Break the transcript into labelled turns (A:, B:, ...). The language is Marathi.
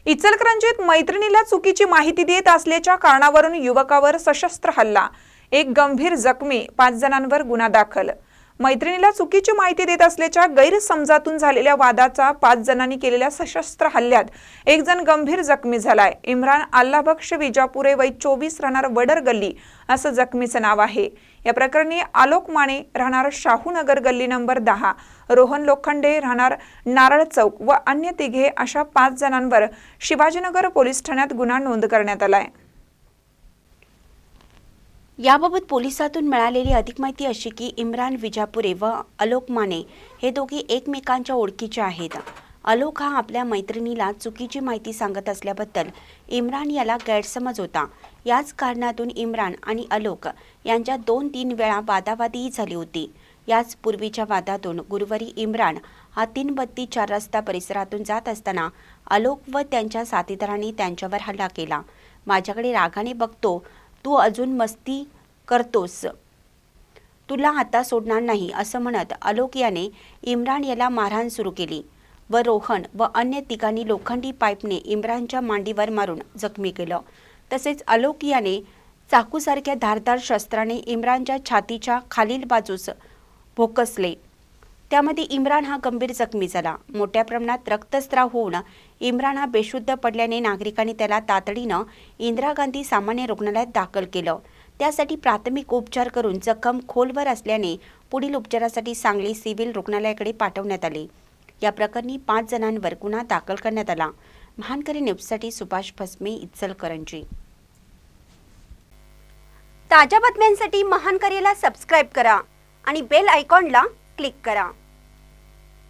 A: इचलकरंजीत मैत्रिणीला चुकीची माहिती देत असल्याच्या कारणावरून युवकावर सशस्त्र हल्ला, एक गंभीर जखमी, 5 जणांवर गुन्हा दाखल। मैत्रिणीला चुकीची माहिती देत असल्याच्या गैरसमजातून झालेल्या वादाचा 5 जणांनी केलेल्या सशस्त्र हल्ल्यात एक जण गंभीर जखमी झालाय। इम्रान अल्लाबख्श विजापुरे, वय 24, राहणार वडर गल्ली असं जखमीचं नाव आहे। या प्रकरणी आलोक माने, राहणार शाहूनगर गल्ली नंबर 10, रोहन लोखंडे, राहणार नारळ चौक व अन्य तिघे अशा 5 जणांवर शिवाजीनगर पोलीस ठाण्यात गुन्हा नोंद करण्यात आलाय।
B: याबाबत पोलिसातून मिळालेली अधिक माहिती अशी की इम्रान विजापुरे व आलोक माने हे दोघे एकमेकांच्या ओळखीचे आहेत। आलोक हा आपल्या मैत्रिणीला चुकीची माहिती सांगत असल्याबद्दल इम्रान याला गैरसमज होता। याच कारणातून इम्रान आणि आलोक यांच्या 2-3 वेळा वादावादीही झाली होती। याच पूर्वीच्या वादातून गुरुवारी इम्रान हा 332 रस्ता परिसरातून जात असताना आलोक व त्यांच्या साथीदारांनी त्यांच्यावर हल्ला केला। माझ्याकडे रागाने बघतो, तू अजून मस्ती करतोस, तुला आता सोडणार नाही असं म्हणत आलोक याने इम्रान याला मारहाण सुरू केली व रोहन व अन्य तिघांनी लोखंडी पाईपने इम्रानच्या मांडीवर मारून जखमी केलं। तसेच आलोक याने चाकूसारख्या धारदार शस्त्राने इम्रानच्या छातीच्या खालील बाजूस भोकसले। त्यामध्ये इम्रान हा गंभीर जखमी झाला। मोठ्या प्रमाणात रक्तस्राव होऊन इम्रान हा बेशुद्ध पडल्याने नागरिकांनी त्याला तातडीनं इंदिरा गांधी सामान्य रुग्णालयात दाखल केलं। त्यासाठी प्राथमिक उपचार करून जखम खोलवर असल्याने पुढील उपचारासाठी सांगली सिव्हिल रुग्णालयाकडे पाठवण्यात आले। या प्रकरणी 5 जणांवर गुन्हा दाखल करण्यात आला। महानकरी न्यूजसाठी सुभाष भस्मे, इचलकरंजी।
C: ताज्या बातम्यांसाठी महानकरीला सबस्क्राइब करा आणि बेल आयकॉनला क्लिक करा।